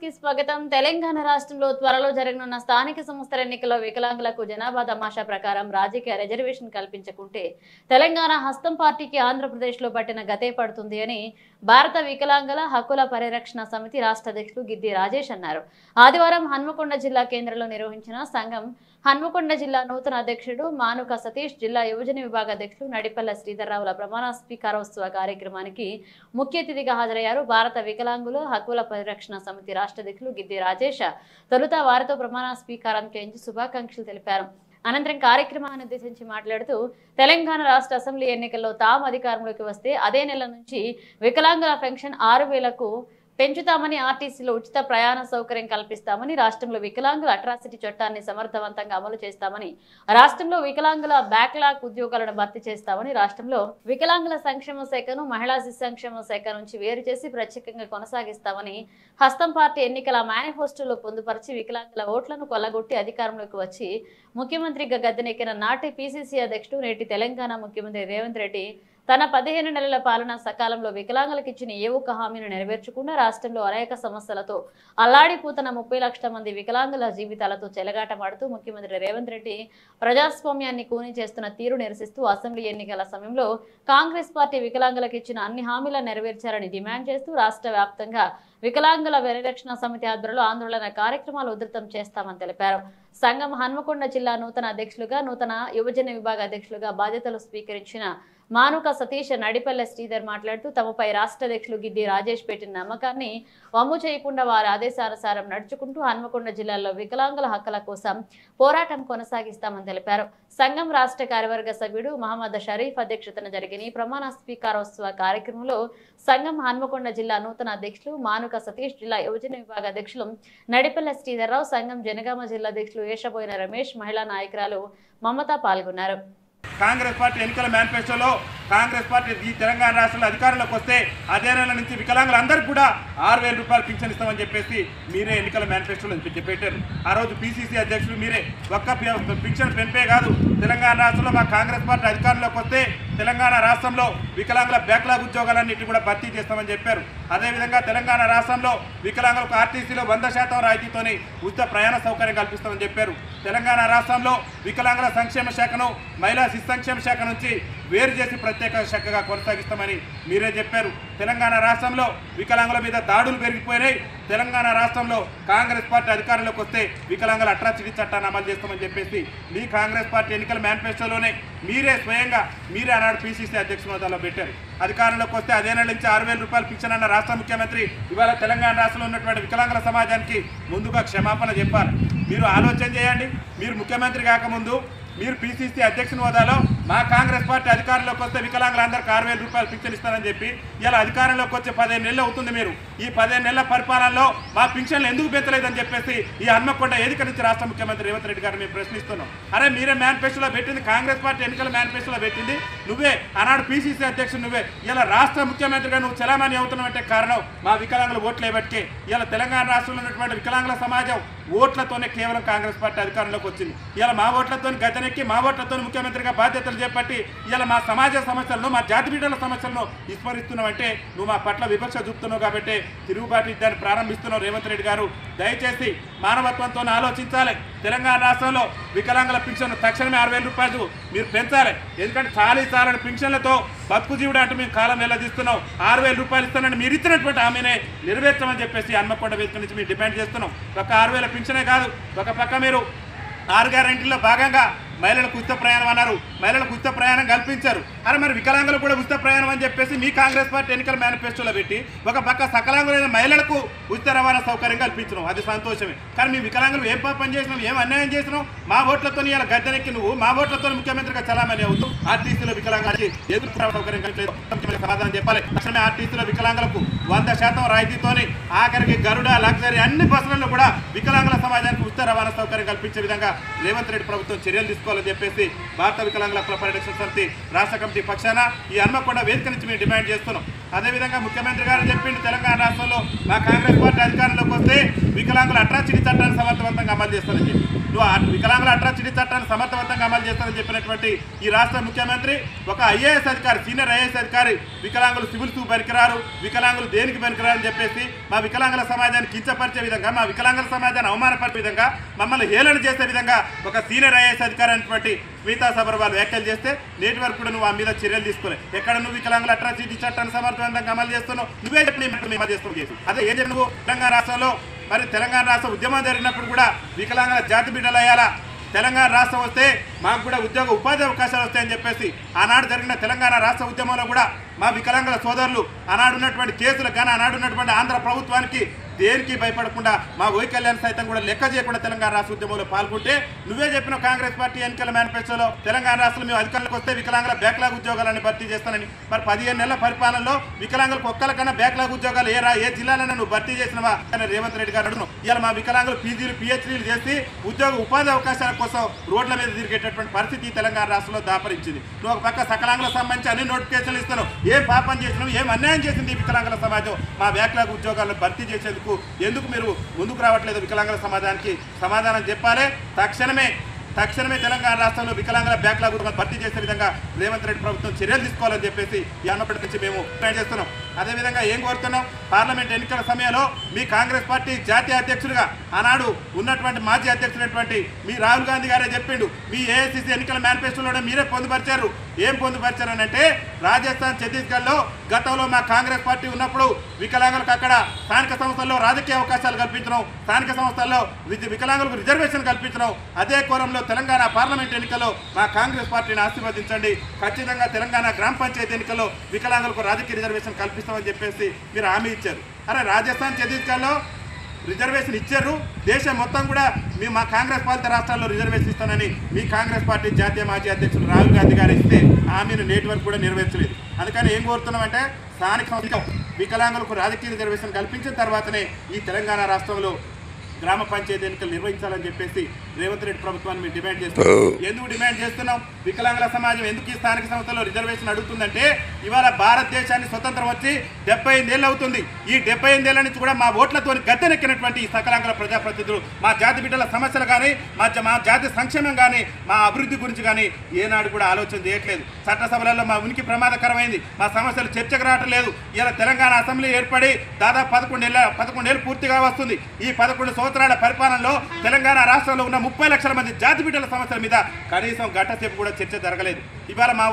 కి స్వాగతం. తెలంగాణ రాష్ట్రంలో త్వరలో జరగనున్న స్థానిక సంస్థల ఎన్నికల్లో వికలాంగులకు జనాభా తమాషా ప్రకారం రాజకీయ రిజర్వేషన్ కల్పించకుంటే తెలంగాణ హస్తం పార్టీకి ఆంధ్రప్రదేశ్లో పట్టిన గతే పడుతుంది అని భారత వికలాంగుల హక్కుల పరిరక్షణ సమితి రాష్ట్ర అధ్యక్షులు గిద్ది రాజేష్ అన్నారు. ఆదివారం హన్మకొండ జిల్లా కేంద్రంలో నిర్వహించిన సంఘం హన్మకొండ జిల్లా నూతన అధ్యక్షుడు మానుక సతీష్, జిల్లా యువజన విభాగ అధ్యక్షులు నడిపల్ల శ్రీధర్రావుల ప్రమాణ స్వీకారోత్సవ కార్యక్రమానికి ముఖ్య అతిథిగా హాజరయ్యారు. భారత వికలాంగుల హక్కుల పరిరక్షణ సమితి రాష్ట్ర అధ్యక్షులు గిద్ది రాజేష్ తొలుత వారితో ప్రమాణ స్వీకారం చేయించి శుభాకాంక్షలు తెలిపారు. అనంతరం కార్యక్రమాన్ని ఉద్దేశించి మాట్లాడుతూ తెలంగాణ రాష్ట్ర అసెంబ్లీ ఎన్నికల్లో తాము అధికారంలోకి వస్తే అదే నెల నుంచి వికలాంగుల పెన్షన్ 6,000కు పెంచుతామని, ఆర్టీసీలో ఉచిత ప్రయాణ సౌకర్యం కల్పిస్తామని, రాష్ట్రంలో వికలాంగుల అట్రాసిటీ చట్టాన్ని సమర్థవంతంగా అమలు చేస్తామని, రాష్ట్రంలో వికలాంగుల బ్యాక్లాగ్ ఉద్యోగాలను భర్తీ చేస్తామని, రాష్ట్రంలో వికలాంగుల సంక్షేమ శాఖను మహిళా శిశు సంక్షేమ శాఖ నుంచి వేరు చేసి ప్రత్యేకంగా కొనసాగిస్తామని హస్తం పార్టీ ఎన్నికల మేనిఫెస్టోలో పొందుపరిచి వికలాంగుల ఓట్లను కొల్లగొట్టి అధికారంలోకి వచ్చి ముఖ్యమంత్రిగా గద్దెనెక్కిన నాటి పిసిసి అధ్యక్షుడు, నేటి తెలంగాణ ముఖ్యమంత్రి రేవంత్ రెడ్డి తన 15 నెలల పాలన సకాలంలో వికలాంగులకు ఇచ్చిన ఏ ఒక్క హామీని నెరవేర్చకుండా రాష్ట్రంలో అనేక సమస్యలతో అల్లాడిపోతున్న 30 లక్షల మంది వికలాంగుల జీవితాలతో చెలగాటమాడుతూ ముఖ్యమంత్రి రేవంత్ రెడ్డి ప్రజాస్వామ్యాన్ని కూని చేస్తున్న తీరు నిరసిస్తూ అసెంబ్లీ ఎన్నికల సమయంలో కాంగ్రెస్ పార్టీ వికలాంగులకు ఇచ్చిన అన్ని హామీలను నెరవేర్చారని డిమాండ్ చేస్తూ రాష్ట్ర వ్యాప్తంగా వికలాంగుల పరిరక్షణ సమితి ఆధ్వర్యంలో ఆందోళన కార్యక్రమాలు ఉధృతం చేస్తామని తెలిపారు. సంఘం హన్మకొండ జిల్లా నూతన అధ్యక్షులుగా, నూతన యువజన విభాగ అధ్యక్షులుగా బాధ్యతలు స్వీకరించిన మానుక సతీష్, నడిపల్ల శ్రీధర్ మాట్లాడుతూ తమపై రాష్ట్ర అధ్యక్షులు గిద్ది రాజేష్ పెట్టిన నమ్మకాన్ని వమ్ము చేయకుండా వారి ఆదేశానుసారం నడుచుకుంటూ హన్మకొండ జిల్లాలో వికలాంగుల హక్కుల కోసం పోరాటం కొనసాగిస్తామని తెలిపారు. సంఘం రాష్ట్ర కార్యవర్గ సభ్యుడు మహమ్మద్ షరీఫ్ అధ్యక్షతన జరిగిన ప్రమాణ స్వీకారోత్సవ కార్యక్రమంలో సంఘం హన్మకొండ జిల్లా నూతన అధ్యక్షులు మానుక సతీష్, జిల్లా యువజన విభాగ అధ్యక్షులు నడిపల్ల శ్రీధర్రావు, సంఘం జనగామ జిల్లా అధ్యక్షులు ఏషబోయిన రమేష్, మహిళా నాయకురాలు మమత పాల్గొన్నారు. కాంగ్రెస్ పార్టీ ఎన్నికల మేనిఫెస్టోలో కాంగ్రెస్ పార్టీ ఈ తెలంగాణ రాష్ట్రంలో అధికారంలోకి వస్తే అదే నెల నుంచి వికలాంగులందరికీ కూడా 6,000 రూపాయలు పింఛన్ ఇస్తామని చెప్పేసి మీరే ఎన్నికల మేనిఫెస్టోలో పెట్టారు. ఆ రోజు పిసిసి అధ్యక్షులు మీరే ఒక్క పింఛన్ పెంపే కాదు, తెలంగాణ రాష్ట్రంలో మా కాంగ్రెస్ పార్టీ అధికారంలోకి వస్తే తెలంగాణ రాష్ట్రంలో వికలాంగుల బ్యాక్లాగ్ ఉద్యోగాలన్నింటినీ కూడా భర్తీ చేస్తామని చెప్పారు. అదేవిధంగా తెలంగాణ రాష్ట్రంలో వికలాంగులకు ఆర్టీసీలో 100% రాయితీతోని ఉచిత ప్రయాణ సౌకర్యం కల్పిస్తామని చెప్పారు. తెలంగాణ రాష్ట్రంలో వికలాంగుల సంక్షేమ శాఖను మహిళా శిశు సంక్షేమ శాఖ నుంచి వేరు చేసి ప్రత్యేక శాఖగా కొనసాగిస్తామని మీరే చెప్పారు. తెలంగాణ రాష్ట్రంలో వికలాంగుల మీద దాడులు పెరిగిపోయినాయి. తెలంగాణ రాష్ట్రంలో కాంగ్రెస్ పార్టీ అధికారంలోకి వస్తే వికలాంగుల అట్రాసిటీ చట్టాన్ని అమలు చేస్తామని చెప్పేసి మీ కాంగ్రెస్ పార్టీ ఎన్నికల మేనిఫెస్టోలోనే మీరే స్వయంగా మీరే ఆనాడు పిసిసి అధ్యక్ష హోదాలో పెట్టారు. అధికారంలోకి వస్తే అదే నెల నుంచి 6,000 రూపాయలు పింఛన్ అన్న రాష్ట్ర ముఖ్యమంత్రి ఇవాళ తెలంగాణ రాష్ట్రంలో ఉన్నటువంటి వికలాంగుల సమాజానికి ముందుగా క్షమాపణ చెప్పాలి. మీరు ఆలోచన చేయండి. మీరు ముఖ్యమంత్రి కాకముందు మీరు పిసిసి అధ్యక్షుని హోదాలో మా కాంగ్రెస్ పార్టీ అధికారంలోకి వస్తే వికలాంగులందరికీ 6,000 రూపాయలు పింఛన్ ఇస్తారని చెప్పి ఇలా అధికారంలోకి వచ్చే 15 నెలలు అవుతుంది. మీరు ఈ 15 నెలల పరిపాలనలో మా పింఛన్లు ఎందుకు పెంచలేదని చెప్పేసి ఈ హన్మకొండ వేదిక నుంచి రాష్ట్ర ముఖ్యమంత్రి రేవంత్ రెడ్డి గారు మేము ప్రశ్నిస్తున్నాం. అరే మీరే మేనిఫెస్టోలో పెట్టింది, కాంగ్రెస్ పార్టీ ఎన్నికల మేనిఫెస్టోలో పెట్టింది నువ్వే, ఆనాడు పిసిసి అధ్యక్షుడు నువ్వే. ఇలా రాష్ట్ర ముఖ్యమంత్రిగా నువ్వు చలామణి అవుతున్నావంటే కారణం మా వికలాంగుల ఓట్లే బట్టే. ఇలా తెలంగాణ రాష్ట్రంలో ఉన్నటువంటి వికలాంగుల సమాజం ఓట్లతోనే కేవలం కాంగ్రెస్ పార్టీ అధికారంలోకి వచ్చింది. ఇలా మా ఓట్లతో గద్దెనెక్కి మా ఓట్లతో ముఖ్యమంత్రిగా బాధ్యతలు చేపట్టి ఇలా మా సమాజ సమస్యలను, మా జాతి బిడ్డల సమస్యలను విస్మరిస్తున్నావంటే నువ్వు మా పట్ల వివక్ష చూపుతున్నావు. కాబట్టి తిరుగుబాటు యుద్ధాన్ని ప్రారంభిస్తున్నావు. రేవంత్ రెడ్డి గారు దయచేసి మానవత్వంతో ఆలోచించాలి. తెలంగాణ రాష్ట్రంలో వికలాంగుల పింఛన్ తక్షణమే 6,000 రూపాయలు మీరు పెంచాలి. ఎందుకంటే చాలని పింఛన్లతో బతుకు జీవుడు అంటూ మేము కాలం వెళ్ళదీస్తున్నాం. 6,000 రూపాయలు ఇస్తానని మీరు ఇచ్చినటువంటి హామీనే నెరవేర్చమని చెప్పేసి హన్మకొండ వేదిక నుంచి మేము డిమాండ్ చేస్తున్నాం. ఒక 6,000 పింఛనే కాదు, ఒక పక్క మీరు 6 గ్యారెంటీల్లో భాగంగా మహిళలకు ఉచిత ప్రయాణం అన్నారు, మహిళలకు ఉచిత ప్రయాణం కల్పించారు. అరే మరి వికలాంగులు కూడా ఉచిత ప్రయాణం అని చెప్పేసి మీ కాంగ్రెస్ పార్టీ ఎన్నికల మేనిఫెస్టోలో పెట్టి ఒక పక్క సకలాంగులైన మహిళలకు ఉచిత రవాణా సౌకర్యం కల్పించినాం, అది సంతోషమే. కానీ మీ వికలాంగులు ఏం పాపం చేసినాం, ఏం అన్యాయం చేసినాం? మా ఓట్లతో ఇలా గద్దెనెక్కి నువ్వు మా ఓట్లతో ముఖ్యమంత్రిగా చలామణి అవుతూ ఆర్టీసీలో వికలాంగులకి ఎదురు సౌకర్యం కల్పించలేదు సమాధానం చెప్పాలి. తక్షణమే ఆర్టీసీలో వికలాంగులకు 100% రాయితీతోని ఆఖరికి గరుడ, లగ్జరీ అన్ని బస్సులలో కూడా వికలాంగుల సమాజానికి ఉచిత రవాణా సౌకర్యం కల్పించే విధంగా రేవంత్ రెడ్డి ప్రభుత్వం చర్యలు తీసుకోవాలని చెప్పేసి భారత వికలాంగుల హక్కుల పరిరక్షణ సమితి రాష్ట్ర కమిటీ పక్షాన ఈ హన్మకొండ వేదిక నుంచి మేము డిమాండ్ చేస్తున్నాం. అదేవిధంగా ముఖ్యమంత్రి గారు చెప్పింది తెలంగాణ రాష్ట్రంలో మా కాంగ్రెస్ పార్టీ అధికారంలోకి వస్తే వికలాంగుల అట్రాసిటీ చట్టాన్ని సమర్థవంతంగా సమర్థవంతంగా అమలు చేస్తానని చెప్పి నువ్వు వికలాంగుల అట్రాసిటీ చట్టాన్ని సమర్థవంతంగా అమలు చేస్తానని చెప్పినటువంటి ఈ రాష్ట్ర ముఖ్యమంత్రి ఒక ఐఏఎస్ అధికారి, సీనియర్ ఐఏఎస్ అధికారి వికలాంగులు సివిల్స్ పనికిరారు, వికలాంగులు దేనికి పనికిరారు అని చెప్పేసి మా వికలాంగుల సమాజాన్ని కించపరిచే విధంగా, మా వికలాంగుల సమాజాన్ని అవమానపరిచే విధంగా, మమ్మల్ని హేళన చేసే విధంగా ఒక సీనియర్ ఐఏఎస్ అధికారి అనేటువంటి స్మితా సబర్వాల్ వ్యాఖ్యలు చేస్తే నేటి వరకు కూడా నువ్వు ఆ మీద చర్యలు తీసుకోలేదు. ఎక్కడ నువ్వు వికలాంగుల అట్రాసిటీ చట్టాన్ని సమర్థవంతంగా అమలు చేస్తున్నావు? నువ్వే చెప్పి అదే ఏం చెప్పి నువ్వు తెలంగాణ రాష్ట్రంలో మరి తెలంగాణ రాష్ట్ర ఉద్యమం జరిగినప్పుడు కూడా వికలాంగుల జాతి బిడ్డలు అయ్యాలా, తెలంగాణ రాష్ట్రం వస్తే మాకు కూడా ఉద్యోగ ఉపాధి అవకాశాలు వస్తాయని చెప్పేసి ఆనాడు జరిగిన తెలంగాణ రాష్ట్ర ఉద్యమంలో కూడా మా వికలాంగుల సోదరులు ఆనాడున్నటువంటి కేసులకు కానీ ఆనాడున్నటువంటి ఆంధ్ర ప్రభుత్వానికి దేనికి భయపడకుండా మా వైకల్యాన్ని సైతం కూడా లెక్క చేయకుండా తెలంగాణ రాష్ట్ర ఉద్యమంలో పాల్గొంటే నువ్వే చెప్పిన కాంగ్రెస్ పార్టీ ఎన్నికల మేనిఫెస్టోలో తెలంగాణ రాష్ట్రంలో మేము అధికారులకు వస్తే వికలాంగుల బ్యాక్లాగ్ ఉద్యోగాలను భర్తీ చేస్తానని, మరి 15 నెలల పరిపాలనలో వికలాంగులకు ఒక్కరికన్నా బ్యాక్లాగ్ ఉద్యోగాలు ఏ జిల్లాలైనా నువ్వు భర్తీ చేసినవా అని రేవంత్ రెడ్డి గారు అడుగును. ఇవాళ మా వికలాంగులు పీజీలు పిహెచ్డీలు చేసి ఉద్యోగ ఉపాధి అవకాశాల కోసం రోడ్ల మీద తిరిగేటటువంటి పరిస్థితి తెలంగాణ రాష్ట్రంలో దాపరించింది. నువ్వు ఒక పక్క సకలాంగులకు సంబంధించి అన్ని నోటిఫికేషన్లు ఇస్తున్నావు, ఏం పాపం చేసినావు, ఏం అన్యాయం చేసింది ఈ వికలాంగుల సమాజం? మా బ్యాక్లాగ్ ఉద్యోగాలను భర్తీ చేసేందుకు ఎందుకు మీరు ముందుకు రావట్లేదు? వికలాంగుల సమాజానికి సమాధానం చెప్పాలి. తక్షణమే తెలంగాణ రాష్ట్రంలో వికలాంగుల బ్యాక్లాగ్ భర్తీ చేసే విధంగా రేవంత్ రెడ్డి ప్రభుత్వం చర్యలు తీసుకోవాలని చెప్పేసి ఈ అన్నప్పటి నుంచి మేము డిమాండ్ చేస్తున్నాం. అదేవిధంగా ఏం కోరుతున్నాం, పార్లమెంట్ ఎన్నికల సమయంలో మీ కాంగ్రెస్ పార్టీ జాతీయ అధ్యక్షుడిగా ఆనాడు ఉన్నటువంటి మాజీ అధ్యక్షుడైనటువంటి మీ రాహుల్ గాంధీ గారే చెప్పిండు, మీ ఏఐసిసి ఎన్నికల మేనిఫెస్టోలో మీరే పొందుపరిచారు. ఏం పొందుపరిచారనంటే రాజస్థాన్, ఛత్తీస్గఢ్లో గతంలో మా కాంగ్రెస్ పార్టీ ఉన్నప్పుడు వికలాంగులకు అక్కడ స్థానిక సంస్థల్లో రాజకీయ అవకాశాలు కల్పించడం, స్థానిక సంస్థల్లో వికలాంగులకు రిజర్వేషన్ కల్పించడం, అదే కోరంలో తెలంగాణ పార్లమెంట్ ఎన్నికల్లో మా కాంగ్రెస్ పార్టీని ఆశీర్వదించండి, ఖచ్చితంగా తెలంగాణ గ్రామ పంచాయతీ ఎన్నికల్లో వికలాంగులకు రాజకీయ రిజర్వేషన్ కల్పిస్తామని చెప్పేసి మీరు హామీ ఇచ్చారు. అరే రాజస్థాన్, ఛత్తీస్గఢ్లో రిజర్వేషన్ ఇచ్చారు, దేశం మొత్తం కూడా మా కాంగ్రెస్ పాలిత రాష్ట్రాల్లో రిజర్వేషన్ ఇస్తానని మీ కాంగ్రెస్ పార్టీ జాతీయ మాజీ అధ్యక్షుడు రాహుల్ గాంధీ గారు ఇస్తే హామీని నేటి వరకు కూడా నెరవేర్చలేదు. అందుకని ఏం కోరుతున్నామంటే స్థానిక వికలాంగులకు రాజకీయ రిజర్వేషన్ కల్పించిన తర్వాతనే ఈ తెలంగాణ రాష్ట్రంలో గ్రామ పంచాయతీ ఎన్నికలు నిర్వహించాలని చెప్పేసి రేవంత్ రెడ్డి ప్రభుత్వాన్ని మేము డిమాండ్ చేస్తున్నాం. ఎందుకు డిమాండ్ చేస్తున్నాం? వికలాంగుల సమాజం ఎందుకు ఈ స్థానిక సంస్థల్లో రిజర్వేషన్ అడుగుతుందంటే ఇవాళ భారతదేశానికి స్వతంత్రం వచ్చి 75 ఏళ్ళు అవుతుంది. ఈ 75 ఏళ్ల నుంచి కూడా మా ఓట్లతో గద్దెనెక్కినటువంటి ఈ సకలాంగుల ప్రజాప్రతినిధులు మా జాతి బిడ్డల సమస్యలు కానీ మా జాతి సంక్షేమం కానీ మా అభివృద్ధి గురించి కానీ ఏనాడు కూడా ఆలోచన చేయట్లేదు. చట్టసభలలో మా ఉనికి ప్రమాదకరమైంది, మా సమస్యలు చర్చకు రావటం లేదు. ఇలా తెలంగాణ అసెంబ్లీ ఏర్పడి దాదాపు 11 ఏళ్ళు పూర్తిగా వస్తుంది. ఈ 11 సంవత్సరాల పరిపాలనలో తెలంగాణ రాష్ట్రంలో ఉన్న 30 లక్షల మంది జాతి బిడ్డల సమస్యల మీద కనీసం గంట సేపు కూడా చర్చ జరగలేదు. ఇవాళ మా